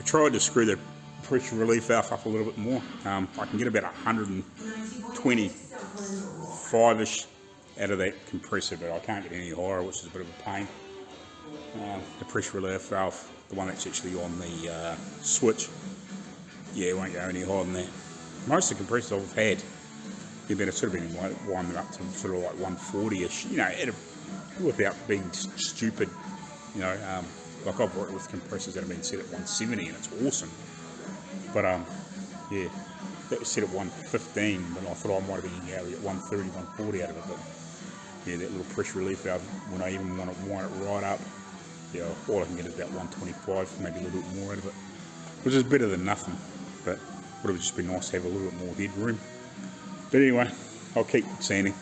tried to screw the pressure relief valve up a little bit more. I can get about 125-ish out of that compressor, but I can't get any higher, which is a bit of a pain. The pressure relief valve, the one that's actually on the switch, yeah, it won't go any higher than that. Most of the compressors I've had, you've been sort of been winding up to sort of like 140-ish, you know, without being stupid, you know. Like I've worked with compressors that have been set at 170 and it's awesome. But yeah, that was set at 115, but I thought I might have been able to get 130, 140 out of it. But yeah, that little pressure relief valve, when I even want to wind it right up, yeah, all I can get is about 125, maybe a little bit more out of it, which is better than nothing. But would have just been nice to have a little bit more headroom. But anyway, I'll keep sanding.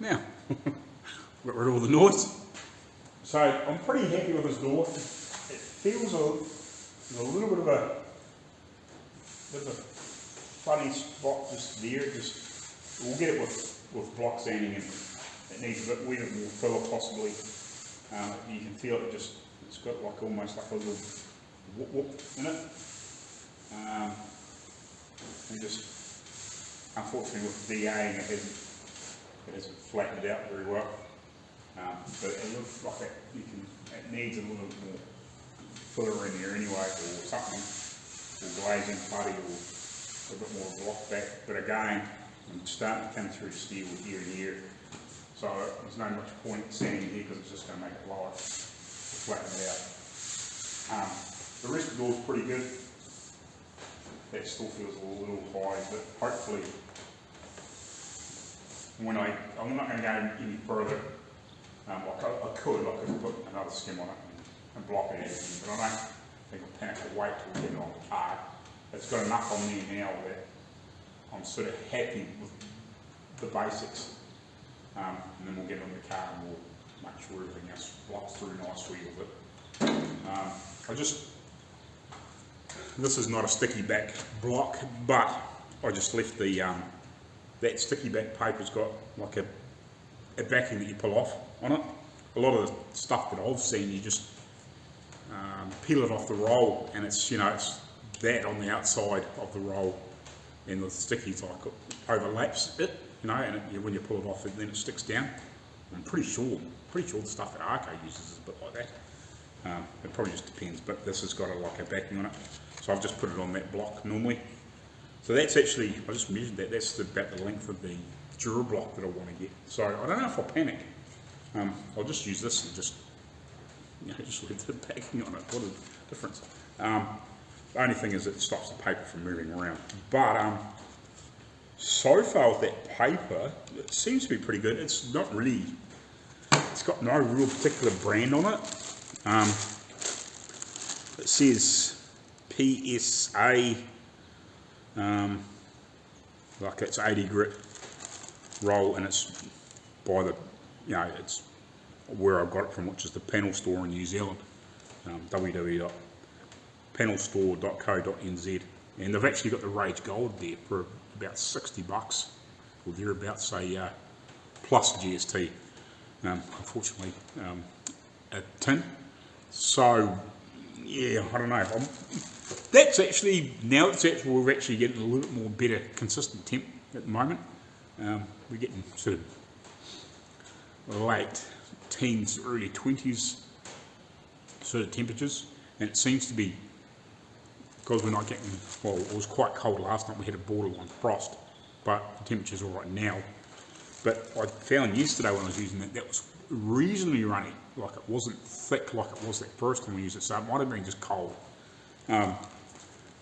Now, got rid of all the noise. So I'm pretty happy with this door. It feels a little bit of a funny spot just there. We'll get it with block sanding, and it needs a wee bit more filler possibly. You can feel it it's got like almost like a little whoop in it. And just unfortunately with DAing it hasn't flattened it out very well, but it looks like it needs a little bit more filler in there anyway, or something, or glazing putty, or a bit more block back. But again, I'm starting to come through steel here and here, so there's no much point sanding here because it's just going to make it lower to flatten it out. The rest of the door's pretty good. That still feels a little high, but hopefully when I'm not going to go any further. I could put another skim on it and block it out, but I don't think I'll panic to wait till we get it on the car. It's got enough on there now that I'm sort of happy with the basics, and then we'll get it on the car and we'll make sure everything else blocks through nicely with it. This is not a sticky back block, but I just left the that sticky back paper's got like a backing that you pull off on it. A lot of the stuff that I've seen, you just peel it off the roll, and it's it's that on the outside of the roll, and the sticky like overlaps it, and when you pull it off, then it sticks down. I'm pretty sure the stuff that Arco uses is a bit like that. It probably just depends, but this has got like a backing on it, so I've just put it on that block normally. So that's actually, I just measured that, that's about the length of the Dura block that I want to get. So I don't know if I'll panic. I'll just use this and just leave the backing on it. What a difference. The only thing is it stops the paper from moving around. But so far with that paper, it seems to be pretty good. It's not really, it's got no real particular brand on it. It says PSA, like it's 80 grit roll, and it's by the, it's where I got it from, which is the panel store in New Zealand, www.panelstore.co.nz, and they've actually got the Rage Gold there for about $60 or thereabouts, plus GST, unfortunately, a tin. So yeah, I don't know. That's actually, now it's actually, we're actually getting a little bit more better consistent temp at the moment. We're getting sort of late teens, early 20s sort of temperatures, and it seems to be, because we're not getting, well, it was quite cold last night, we had a borderline frost, but the temperature's all right now. But I found yesterday when I was using that was reasonably runny, like it wasn't thick like it was that first time we used it, so it might have been just cold.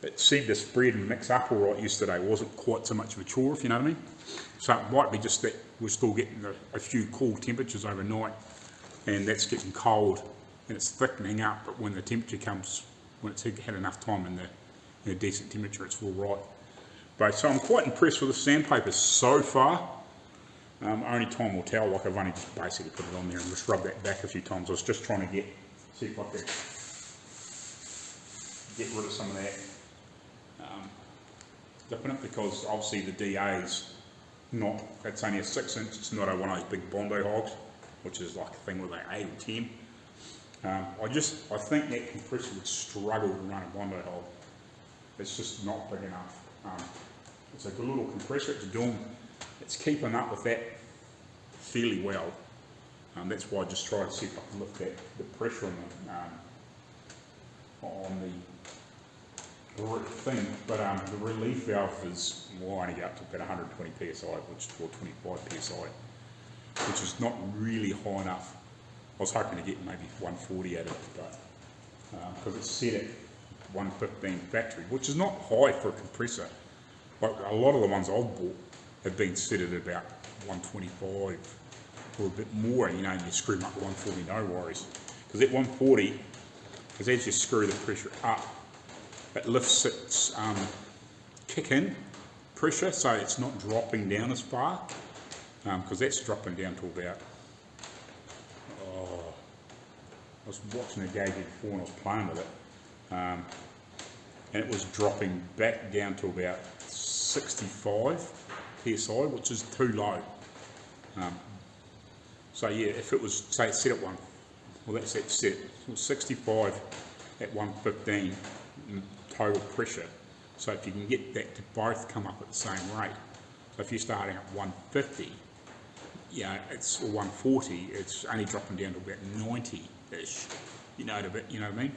It seemed to spread and mix up all right yesterday. It wasn't quite so much of a chore, if you know what I mean. So it might be just that we're still getting a few cool temperatures overnight, and that's getting cold and it's thickening up, but when the temperature comes, when it's had enough time in a decent temperature, it's all right. But so I'm quite impressed with the sandpaper so far. Only time will tell. Like, I've only just basically put it on there and just rubbed that back a few times. I was just trying to see if I could get rid of some of that dipping it, because obviously the DA is not, it's only a 6-inch, it's not one of those big Bondo hogs, which is like a thing with an 8 or 10. I think that compressor would struggle to run a Bondo hog. It's just not big enough. It's a good little compressor, it's keeping up with that fairly well. That's why I just try to see if I can lift the pressure on the thing. But the relief valve is, well, only up to about 120 psi, or 25 psi, which is not really high enough. I was hoping to get maybe 140 out of it, but because it's set at 115 factory, which is not high for a compressor. Like a lot of the ones I've bought have been set at about 125 or a bit more, you know, and you screw them up to 140, no worries. Because at 140, as you screw the pressure up, it lifts its kick-in pressure, so it's not dropping down as far, because that's dropping down to about, I was watching the gauge before and I was playing with it, and it was dropping back down to about 65 psi, which is too low. So yeah, if it was, say, set at that's it set, it was 65 at 115 total pressure. So if you can get that to both come up at the same rate, so if you're starting at 150, it's, or 140, it's only dropping down to about 90-ish, you know what I mean?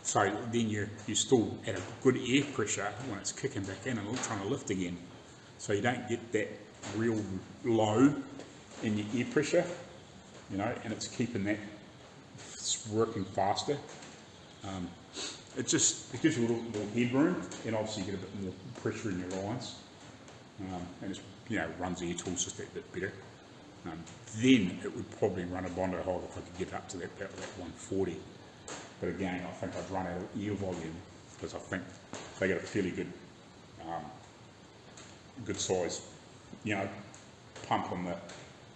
So then you're still at a good air pressure when it's kicking back in and trying to lift again. So you don't get that real low in your air pressure, and it's keeping that working faster. It gives you a little more headroom, and obviously you get a bit more pressure in your lines, and it's, runs air tools just that bit better. Then it would probably run a Bondo hog if I could get up to about that 140. But again, I think I'd run out of air volume, because I think they got a fairly good size, pump on the,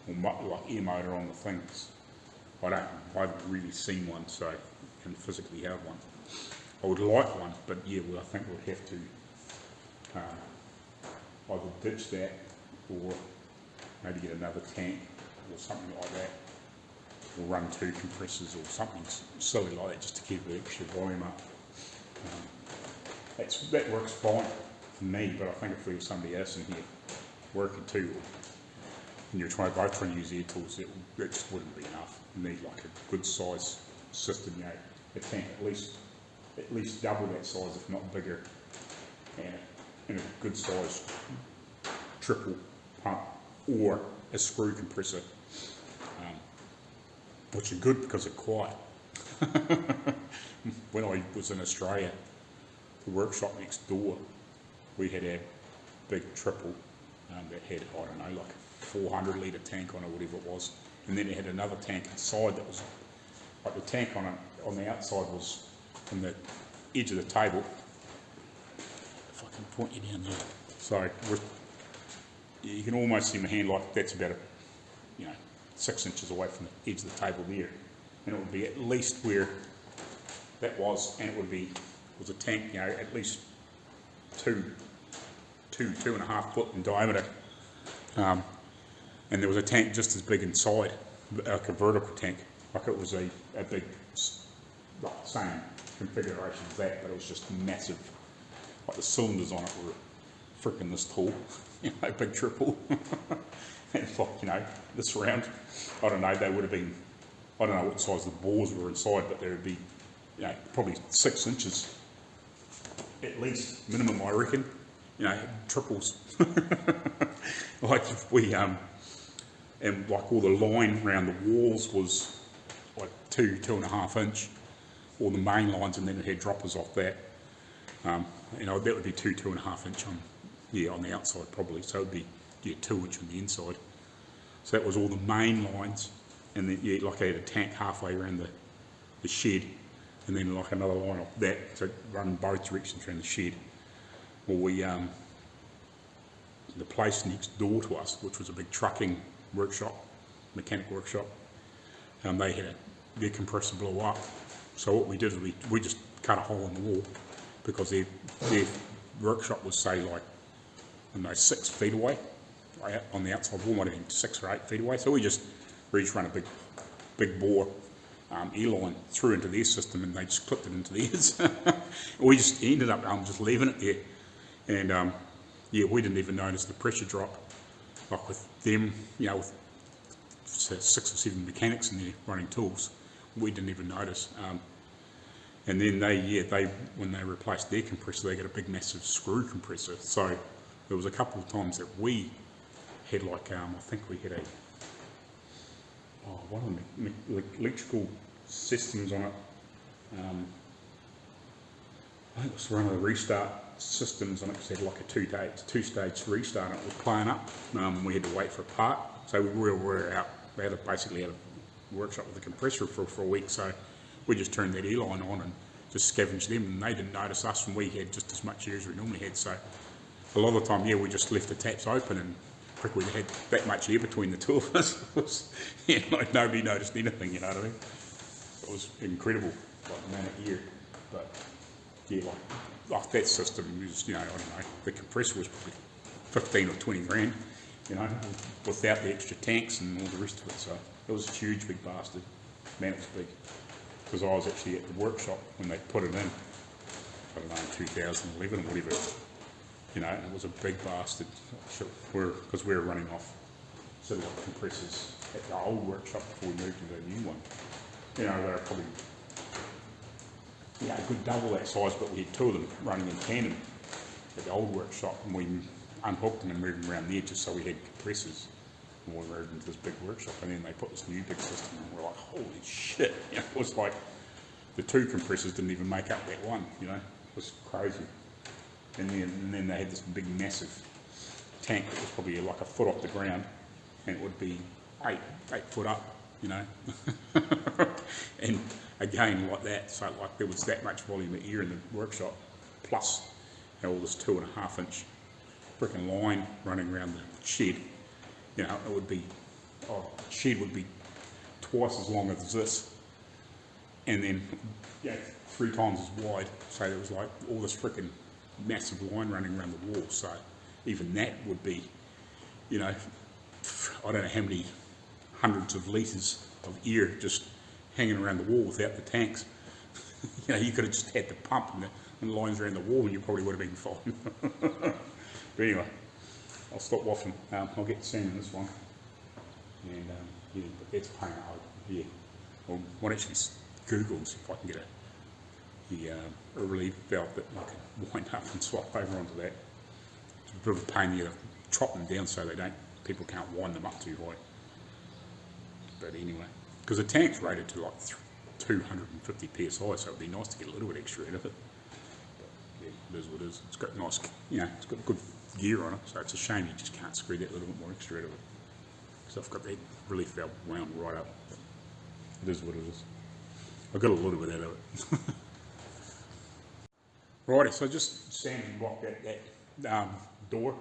like air motor on the things. I haven't really seen one, so I can physically have one. I would like one, but I think we'll have to either ditch that or maybe get another tank or something like that, or run 2 compressors or something silly like that, just to keep the extra volume up. That works fine for me, but I think if there was somebody else in here working too, and you're both trying to use air tools, it just wouldn't be enough. You need like a good size system, a tank at least double that size, if not bigger, and a good size triple pump or a screw compressor, which are good because they're quiet. When I was in Australia, the workshop next door, we had a big triple that had, I don't know, like a 400 litre tank on it, whatever it was, and then it had another tank inside that was, like the tank on the outside was from the edge of the table. If I can point you down there. So you can almost see my hand, like that's about 6 inches away from the edge of the table there, and it would be at least where that was, and it was a tank, you know, at least two and a half foot in diameter, and there was a tank just as big inside, like a vertical tank, like it was a big, like same configuration as that, but it was just massive. Like the cylinders on it were freaking this tall, you know, big triple. And it's like, you know, this round, I don't know, they would have been, I don't know what size the bores were inside, but there would be, you know, probably 6 inches at least, minimum, I reckon, you know, triples. Like we, and like all the line around the walls was like 2.5 inch, all the main lines, and then it had droppers off that. You know, that would be 2.5 inch on, yeah, on the outside probably, so it would be, yeah, 2 inch on the inside. So that was all the main lines, and then, yeah, like I had a tank halfway around the shed, and then like another line off that, so run both directions around the shed. Well, we, the place next door to us, which was a big trucking workshop, mechanic workshop, they had their compressor blow up. So what we did is we just cut a hole in the wall, because their workshop was, say, like, I don't know, 6 feet away, right on the outside wall, might have been 6 or 8 feet away. So we just run a big bore air line through into their system, and they just clipped it into theirs. We just ended up just leaving it there, and yeah, we didn't even notice the pressure drop. Like with them, you know, with 6 or 7 mechanics in there running tools, we didn't even notice. And then they when they replaced their compressor, they got a big massive screw compressor. So there was a couple of times that we had like, I think we had one of the electrical systems on it. I think it was one of the restart systems on it, because it had like a two-stage restart, and it was playing up. We had to wait for a part, so we were out. We had basically had a workshop with a compressor for a week, so we just turned that air line on and just scavenged them, and they didn't notice us, and we had just as much air as we normally had. So a lot of the time, yeah, we just left the taps open, and we had that much air between the two of us. It was, yeah, like nobody noticed anything, you know what I mean? It was incredible, like the amount of air. But yeah, like that system was, you know, I don't know, the compressor was probably 15 or 20 grand, you know, without the extra tanks and all the rest of it. So it was a huge big bastard. Man, it was big. Because I was actually at the workshop when they put it in, I don't know, 2011 or whatever, you know, and it was a big bastard. Because we were running off sort of compressors at the old workshop before we moved into the new one. You know, they were probably, you know, a good double that size, but we had 2 of them running in tandem at the old workshop, and we unhooked them and moved them around there just so we had compressors. And we moved into this big workshop, and then they put this new big system, and we're like, holy shit, you know, it was like the 2 compressors didn't even make up that one, you know, it was crazy. And then they had this big massive tank that was probably like a foot off the ground, and it would be 8 foot up, you know. And again, like that, so like there was that much volume of air in the workshop, plus, you know, all this 2.5 inch freaking line running around the shed. You know, it would be, the shed would be twice as long as this, and then, yeah, 3 times as wide. So there was like all this freaking massive line running around the wall. So even that would be, you know, I don't know how many hundreds of litres of air just hanging around the wall without the tanks. You know, you could have just had the pump and the lines around the wall, and you probably would have been fine. But anyway, I'll stop waffling. I'll get Sam in this one, and yeah, but that's a pain. Yeah, I might actually Google and see if I can get a relief valve that I can wind up and swap over onto that. It's a bit of a pain here to chop them down so people can't wind them up too high. But anyway, because the tank's rated to like 250 psi, so it'd be nice to get a little bit extra out of it. But yeah, it is what it is. It's got nice, you know, it's got good gear on it, so it's a shame you just can't screw that little bit more extra out of it. So I've got that relief valve wound right up. It is what it is. I got a little bit out of it. Righty, so just sand and block that door.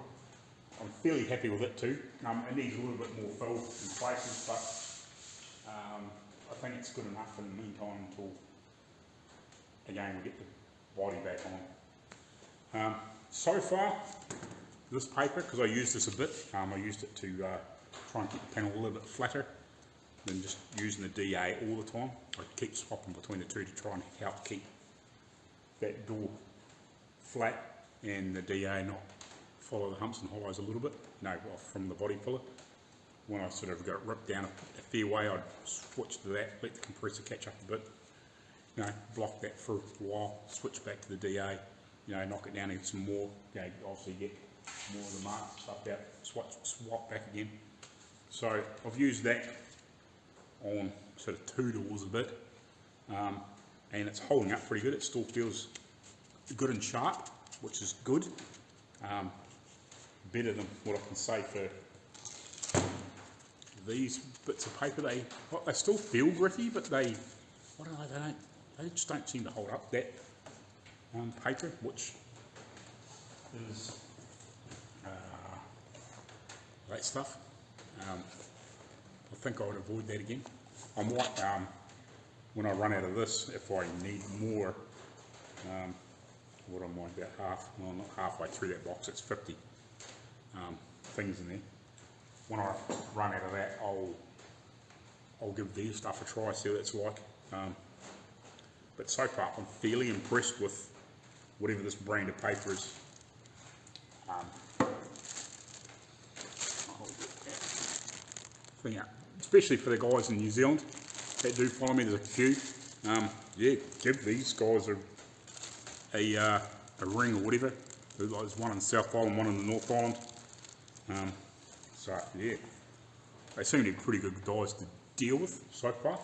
I'm fairly happy with it too. It needs a little bit more fill in places, but I think it's good enough in the meantime until, again, we get the body back on. So far, this paper, because I used this a bit, I used it to try and keep the panel a little bit flatter than just using the DA all the time. I keep swapping between the two to try and help keep that door flat and the DA not follow the humps and hollows a little bit, from the body filler. When I sort of got it ripped down a fair way, I'd switch to that, let the compressor catch up a bit, block that for a while, switch back to the DA, knock it down, and get some more, obviously get more of the mark stuff out, swap back again. So I've used that on sort of two doors a bit, and it's holding up pretty good. It still feels good and sharp, which is good. Better than what I can say for these bits of paper. They still feel gritty, but they just don't seem to hold up that paper, which is that stuff. I think I would avoid that again. I might, when I run out of this, if I need more, what am I, about not halfway through that box, it's 50 things in there. When I run out of that, I'll give these stuff a try, see what it's like. But so far, I'm fairly impressed with whatever this brand of paper is. Especially for the guys in New Zealand that do follow me, there's a few. Yeah, give these guys a ring or whatever. There's one in the South Island, one in the North Island. So yeah, they seem to be pretty good guys to deal with so far.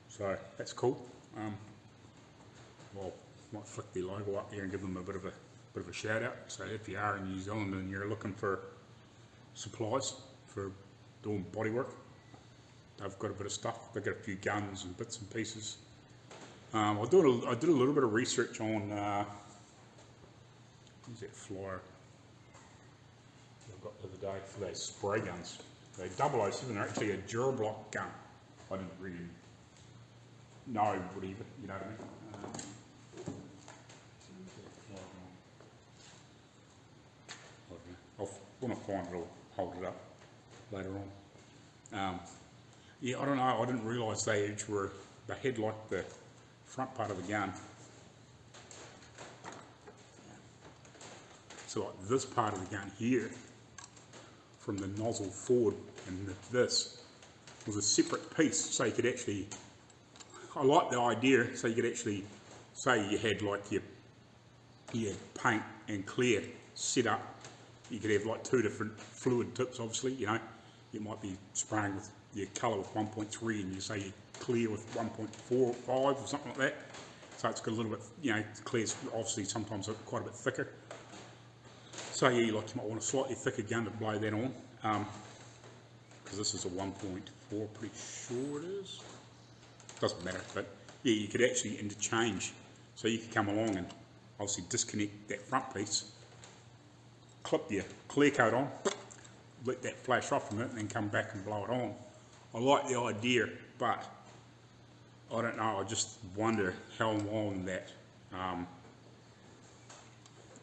So that's cool. Well, might flick their logo up here and give them a bit of a shout out. So if you are in New Zealand and you're looking for supplies for doing body work, they've got a bit of stuff. They've got a few guns and bits and pieces. I did a little bit of research on what's that flyer I got the other day for those spray guns. They're 007, they're actually a Durablock gun. I didn't really know whatever, you know what I mean? When I find it, I'll hold it up later on. Yeah, I don't know, I didn't realise they had like the front part of the gun. So like this part of the gun here, from the nozzle forward, and this was a separate piece, so you could actually, I like the idea, so you could actually, say you had like your paint and clear set up, you could have like two different fluid tips obviously, you might be spraying with your colour with 1.3 and you say you clear with 1.45 or something like that, so it's got a little bit, clear's obviously sometimes quite a bit thicker. So yeah, you might want a slightly thicker gun to blow that on, because this is a 1.4, pretty sure it is. Doesn't matter, but yeah, you could actually interchange. So you could come along and obviously disconnect that front piece, clip your clear coat on, let that flash off from it, and then come back and blow it on. I like the idea, but I don't know, I just wonder how long that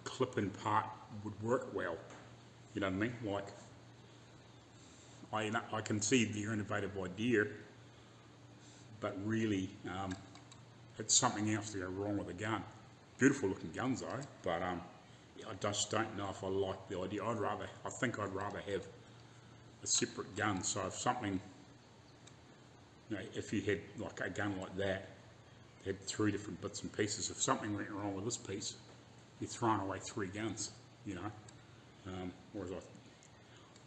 clip-in part would work well, you know what I mean? Like, I can see the innovative idea, but really, it's something else to go wrong with the gun. Beautiful looking guns though, but I just don't know if I like the idea. I think I'd rather have a separate gun. So if something, if you had like a gun like that, had 3 different bits and pieces. If something went wrong with this piece, you're throwing away 3 guns, whereas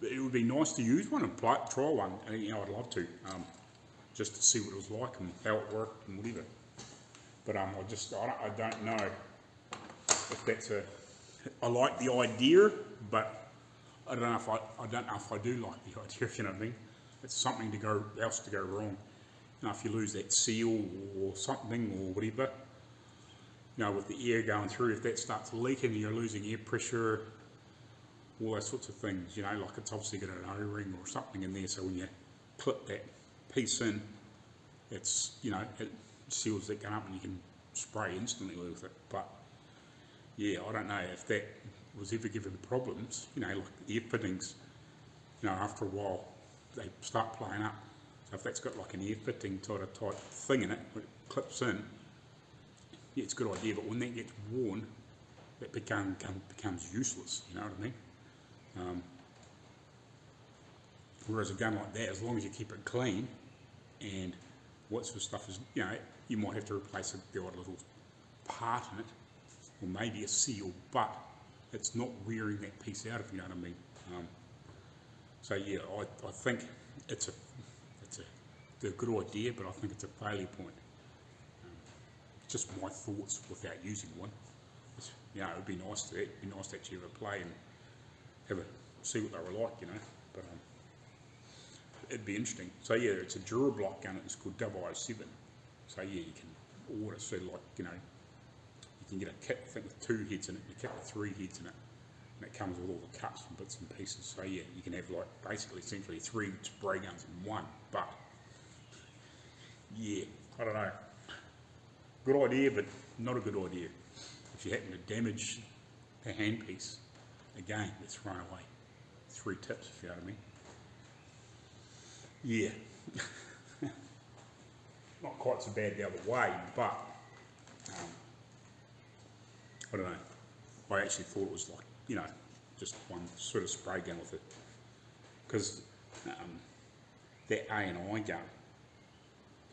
it would be nice to use one and try one, and I'd love to, just to see what it was like and how it worked and whatever. But I don't know if that's I like the idea, but I don't know if I do like the idea, if you know what I mean. It's something else to go wrong. If you lose that seal or something or whatever, with the air going through, if that starts leaking, you're losing air pressure, all those sorts of things, like it's obviously got an O-ring or something in there, so when you clip that piece in, it's, you know, it seals that gun up and you can spray instantly with it. But yeah, I don't know if that was ever given problems, you know, like the air fittings, you know, after a while they start playing up. So if that's got like an air fitting type thing in it, it clips in, yeah, it's a good idea, but when that gets worn, that becomes useless, you know what I mean? Whereas a gun like that, as long as you keep it clean, and what sort of stuff is, you know, you might have to replace the odd little part in it, or maybe a seal, but it's not wearing that piece out, if you know what I mean. So yeah, I think it's a good idea, but I think it's a failure point. Just my thoughts without using one. You know, it'd be nice to actually have a play and see what they were like, you know. But it'd be interesting. So yeah, it's a Durablock gun. It's called 007. So yeah, you can order. So like, you know, you can get a kit, I think, with 2 heads in it, and a kit with 3 heads in it, and it comes with all the cuts and bits and pieces. So yeah, you can have like basically essentially 3 spray guns in one. But yeah, I don't know. Good idea, but not a good idea. If you happen to damage the handpiece, again, it's thrown away. 3 tips, if you know what I mean. Yeah. Not quite so bad the other way, but I don't know. I actually thought it was like, you know, just one sort of spray gun with it. Because that A&I gun,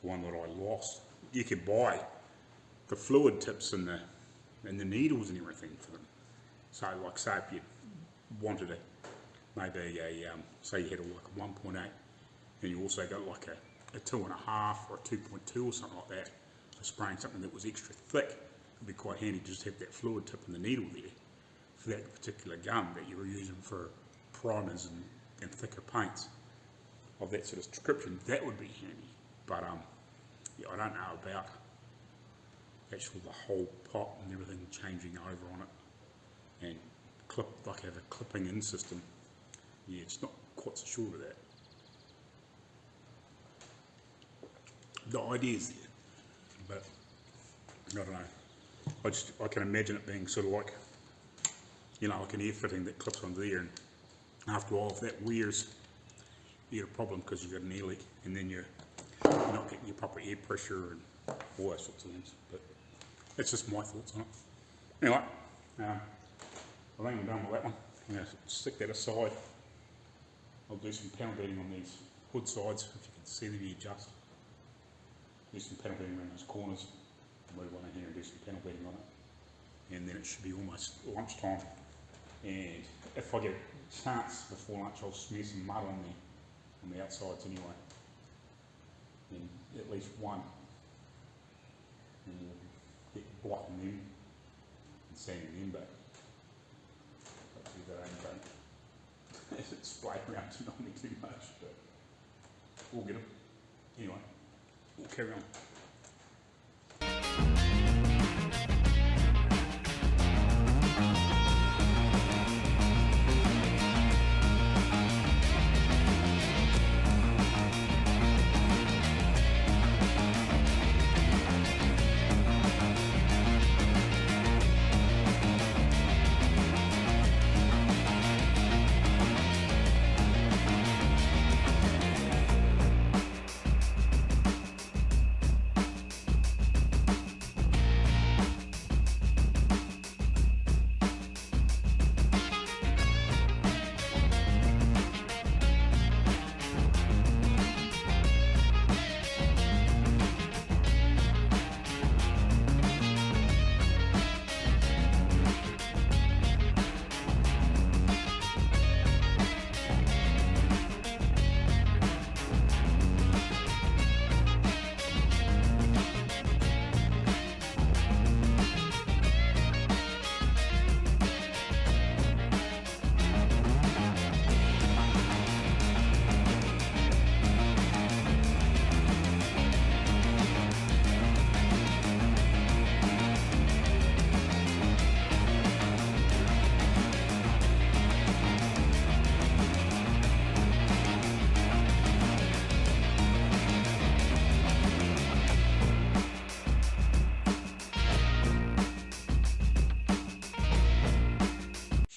the one that I lost, you could buy the fluid tips and the needles and everything for them. So like, say if you wanted maybe say you had like a 1.8 and you also got like a 2.5 or a 2.2 or something like that, for spraying something that was extra thick, it'd be quite handy to just have that fluid tip and the needle there for that particular gun that you were using for primers and thicker paints of that sort of description. That would be handy. But yeah, I don't know about actually the whole pot and everything changing over on it and have a clipping in system. Yeah, it's not quite so sure of that. The idea's there, but I don't know. I can imagine it being sort of like, you know, like an air fitting that clips on there, and after a while, if that wears, you get a problem because you've got an air leak, and then you're not getting your proper air pressure and all those sorts of things. But that's just my thoughts on it. Anyway, I think I'm done with that one. I'm going to stick that aside. I'll do some panel beating on these hood sides, if you can see them, you adjust. Do some panel beating around those corners, move on in here and do some panel beating on it. And then it should be almost lunchtime. And if I get a chance before lunch, I'll smear some mud on the outsides anyway. And at least one. And we'll get blocking them and sanding them back. Hopefully that ain't done. As it's splayed around to not me too much, but we'll get them. Anyway, we'll carry on.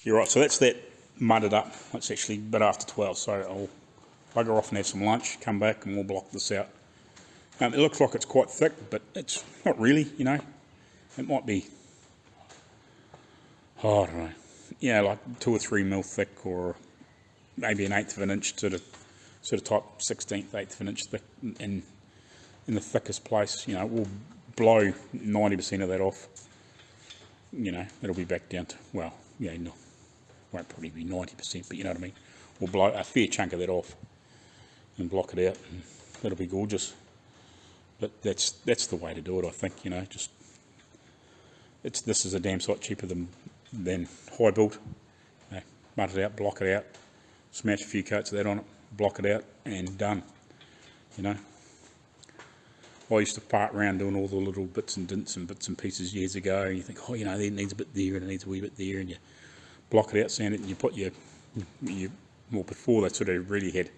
You're right, so that's that mudded up. It's actually a bit after 12, so I'll bugger off and have some lunch, come back and we'll block this out. It looks like it's quite thick, but it's not really, you know. It might be, oh, I don't know, yeah, like 2 or 3 mil thick, or maybe 1/8 of an inch to the sort of type 1/16, 1/8 of an inch thick in the thickest place. You know, we'll blow 90% of that off. You know, it'll be back down to, well, yeah, no, won't probably be 90%, but you know what I mean. We'll blow a fair chunk of that off and block it out, and it'll be gorgeous. But that's the way to do it, I think. You know, just this is a damn sight cheaper than high build. You know, mud it out, block it out, smash a few coats of that on it, block it out, and done. You know, I used to part around doing all the little bits and dints and bits and pieces years ago, and you think, oh, you know, it needs a bit there and it needs a wee bit there, and you block it out, sand it, and you put your well, before they sort of really had,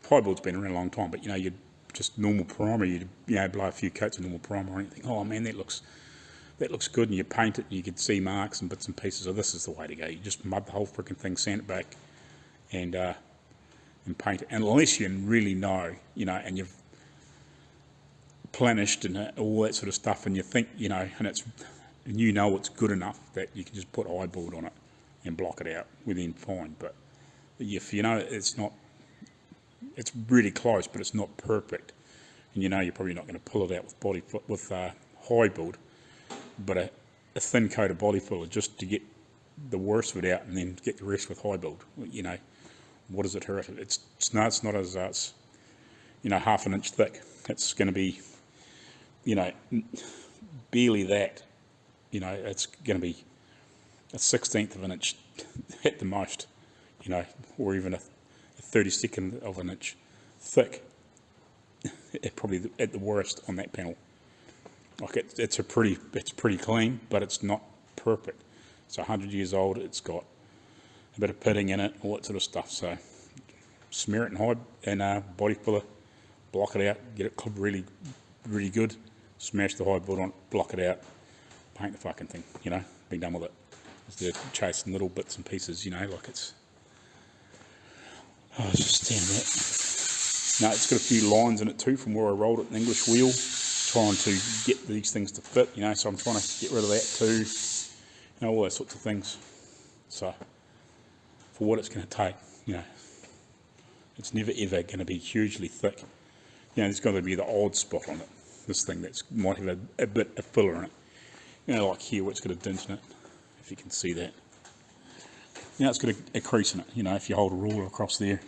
high build's been around a long time, but you know, you'd just normal primer, you'd, you know, blow a few coats of normal primer and you think, oh man, that looks good, and you paint it and you could see marks and bits and pieces. So this is the way to go. You just mud the whole freaking thing, sand it back, and paint it. And unless you really know, you know, and you've plenished and all that sort of stuff, and you think, you know, and you know it's good enough that you can just put eyeboard on it and block it out within fine. But if you know it's not, it's really close, but it's not perfect, and you know you're probably not going to pull it out with high build, but a thin coat of body filler just to get the worst of it out, and then get the rest with high build. You know, what does it hurt? It's not as it's, you know, 1/2 inch thick. It's going to be, you know, barely that. You know, it's going to be a 1/16 of an inch at the most, you know, or even a 32nd of an inch thick, probably at the worst on that panel. Like it's pretty clean, but it's not perfect. It's 100 years old. It's got a bit of pitting in it, all that sort of stuff. So smear it in body filler, block it out, get it really, really good. Smash the high build on it, block it out, paint the fucking thing. You know, be done with it. Instead of chasing little bits and pieces, you know, like it's. Oh, just stand that. No, it's got a few lines in it too from where I rolled it in English wheel, trying to get these things to fit, you know, so I'm trying to get rid of that too, you know, all those sorts of things. So, for what it's going to take, you know, it's never ever going to be hugely thick. You know, there's got to be the odd spot on it, this thing that might have a bit of filler in it. You know, like here where it's got a dent in it, if you can see that. You know, it's got a crease in it, you know, if you hold a ruler across there,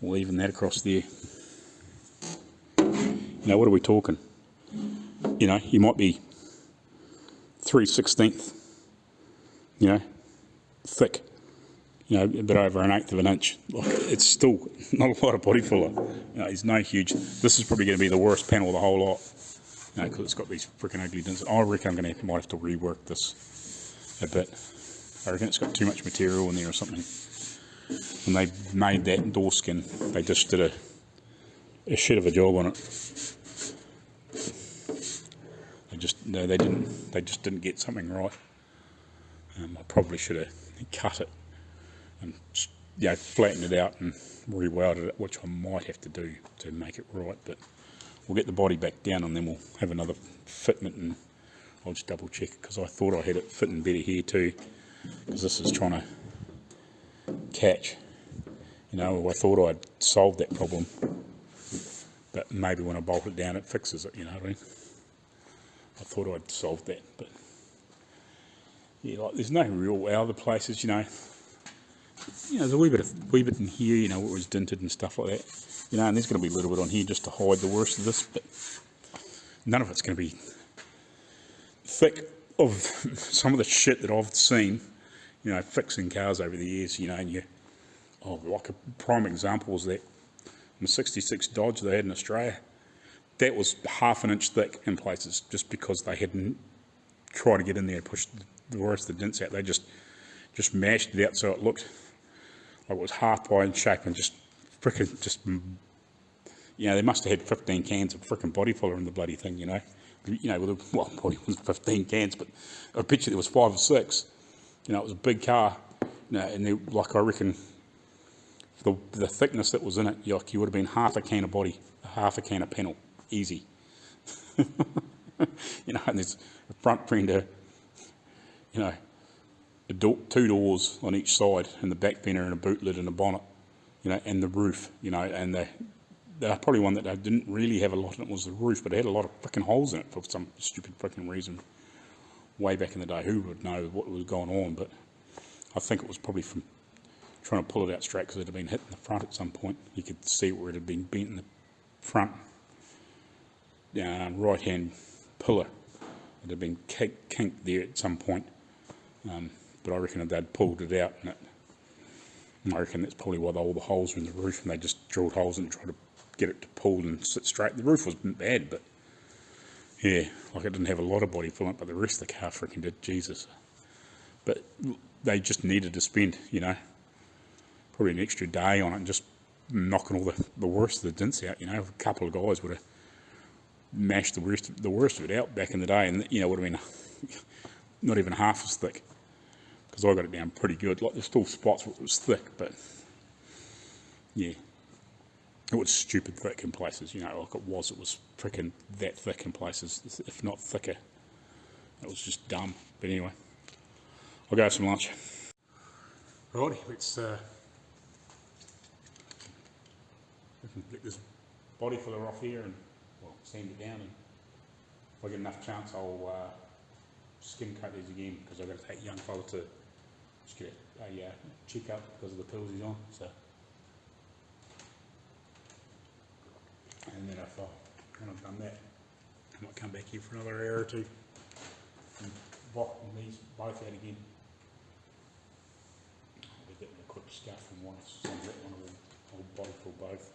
or even that across there. You know, what are we talking? You know, you might be 3/16, you know, thick, you know, a bit over 1/8 of an inch. Like, it's still not a lot of body filler. You know, it's no huge. This is probably going to be the worst panel of the whole lot, you know, because it's got these freaking ugly dents. I reckon might have to rework this a bit. I reckon it's got too much material in there or something. When they made that door skin, they just did a shit of a job on it. They just didn't get something right. I probably should have cut it and, you know, flattened it out and re-welded it, which I might have to do to make it right. But we'll get the body back down and then we'll have another fitment, and I'll just double check, because I thought I had it fitting better here too, because this is trying to catch. You know, I thought I'd solved that problem, but maybe when I bolt it down it fixes it, you know what I mean? I thought I'd solved that, but yeah, like there's no real other places, you know. You know, there's a wee bit in here, you know, where it was dinted and stuff like that. You know, and there's going to be a little bit on here just to hide the worst of this, but none of it's going to be thick of some of the shit that I've seen, you know, fixing cars over the years, you know, and like a prime example was that the 66 Dodge they had in Australia. That was 1/2 inch thick in places, just because they hadn't tried to get in there and push the worst of the dents out. They just mashed it out so it looked like it was half by in shape, and just you know, they must have had 15 cans of frickin' body filler in the bloody thing, you know. You know, well, probably was 15 cans, but I bet you there was 5 or 6. You know, it was a big car. You know, and they, like I reckon, the thickness that was in it, like you would have been half a can of body, half a can of panel, easy. You know, and there's a front fender, you know, two doors on each side, and the back fender and a boot lid and a bonnet, you know, and the roof, you know, and the probably one that they didn't really have a lot in it was the roof, but it had a lot of freaking holes in it for some stupid freaking reason. Way back in the day, who would know what was going on? But I think it was probably from trying to pull it out straight because it had been hit in the front at some point. You could see where it had been bent in the front right hand pillar. It had been kinked there at some point. But I reckon they'd pulled it out, and I reckon that's probably why all the holes were in the roof, and they just drilled holes and tried to get it to pull and sit straight. The roof wasn't bad, but yeah, like it didn't have a lot of body filling, but the rest of the car freaking did, Jesus. But they just needed to spend, you know, probably an extra day on it and just knocking all the worst of the dents out, you know. A couple of guys would have mashed the worst of it out back in the day, and, you know, would have been not even half as thick, because I got it down pretty good. Like, there's still spots where it was thick, but yeah, it was stupid thick in places, you know, like it was freaking that thick in places, if not thicker. It was just dumb. But anyway, I'll go have some lunch. Righty, let's get this body filler off here and, well, sand it down, and if I get enough chance I'll skim cut these again, because I've got to take young fella to just get a check up because of the pills he's on. So, and then if I've done that, I might come back here for another hour or two and box these both out again. I'll be getting a quick scuff and one of them will body fill both.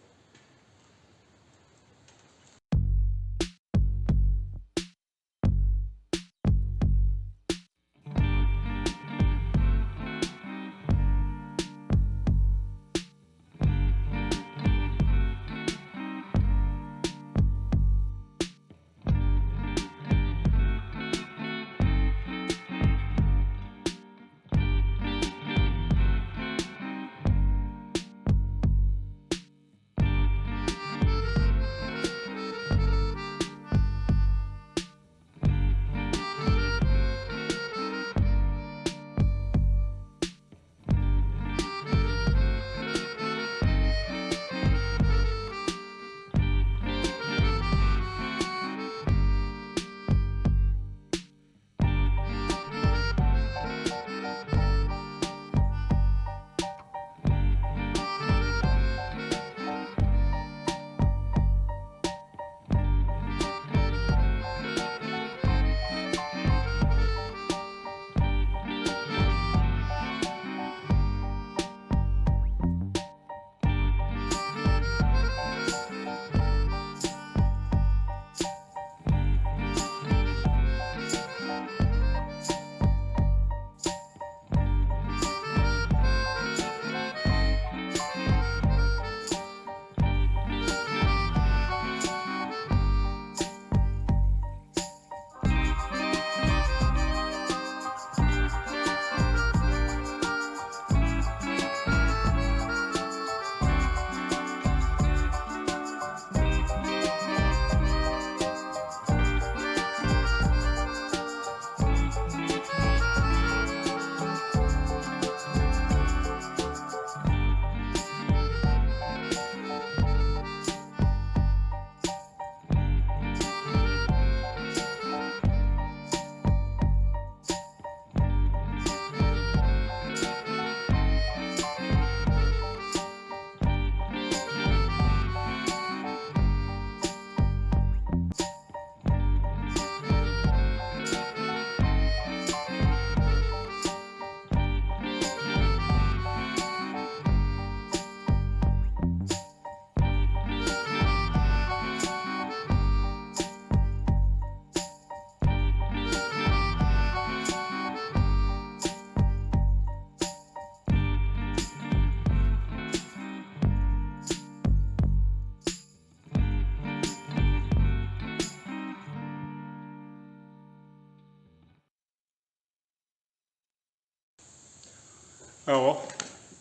Oh well,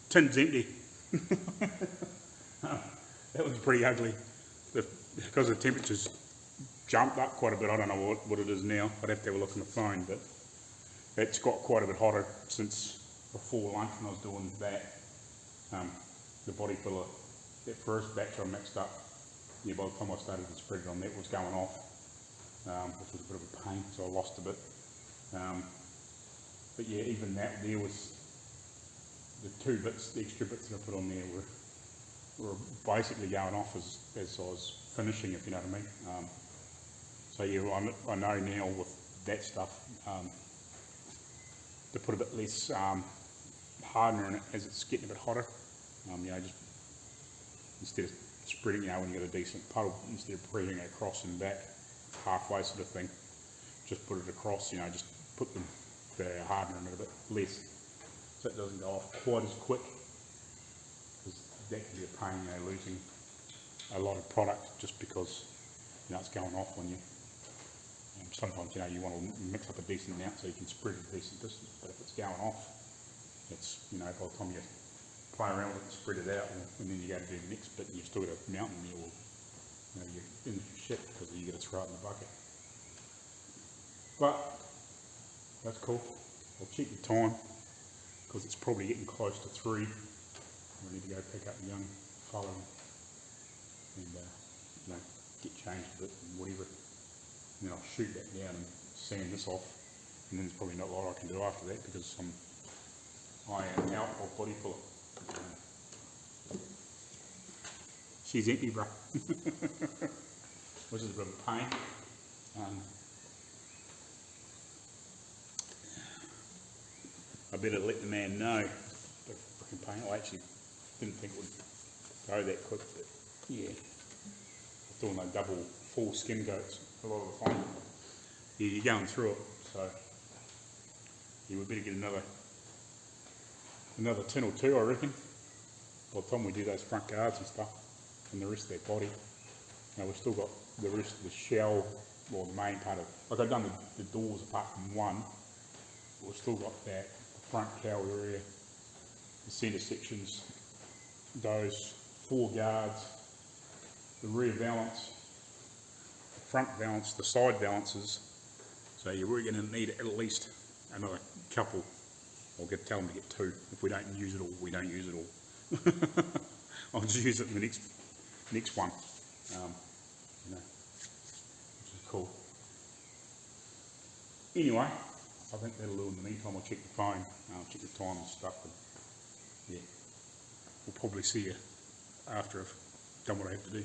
tin's empty. That was pretty ugly. Because the temperatures jumped up quite a bit. I don't know what it is now. I'd have to have a look on the phone, but it's got quite a bit hotter since before lunch when I was doing that. The body filler, that first batch I mixed up, yeah, by the time I started to spread it on, that was going off, which was a bit of a pain, so I lost a bit. But yeah, even that there was the extra bits that I put on there were basically going off as I was finishing, if you know what I mean. So yeah, I know now with that stuff to put a bit less hardener in it as it's getting a bit hotter. You know, just instead of spreading, you know, when you got a decent puddle, instead of spreading it across and back halfway sort of thing, just put it across, you know, just put the hardener in it a bit less, so it doesn't go off quite as quick, because that can be a pain, you know, losing a lot of product just because, you know, it's going off on you. And sometimes, you know, you want to mix up a decent amount so you can spread a decent distance, but if it's going off, it's, you know, by the time you play around with it and spread it out, and then you go to do the next bit and you've still got a mountain there, or, you know, you're in shit because you got to throw it in the bucket. But that's cool. I'll check the time because it's probably getting close to 3. I need to go pick up the young fella and you know, get changed a bit and whatever. And then I'll shoot that down and sand this off, and then there's probably not a lot I can do after that because I am out of body fuller. She's empty, bro. Which is a bit of a pain. I better let the man know. The freaking pain. I actually didn't think it would go that quick, but yeah. Doing like double full skin coats a lot of the time. Yeah, you're going through it, so yeah, we better get another tin or two, I reckon. By the time we do those front guards and stuff, and the rest of that body. Now we've still got the rest of the shell, or the main part of, like I've done the doors apart from one, but we've still got that, the front cowl area, the centre sections, those 4 guards, the rear valance, the front valance, the side valances. So yeah, we're going to need at least another couple. I'll tell them to get 2. If we don't use it all, we don't use it all. I'll just use it in the next one. You know, which is cool. Anyway, I think that'll do. In the meantime, I'll check the phone, check the time and stuff. And yeah, we'll probably see you after I've done what I have to do.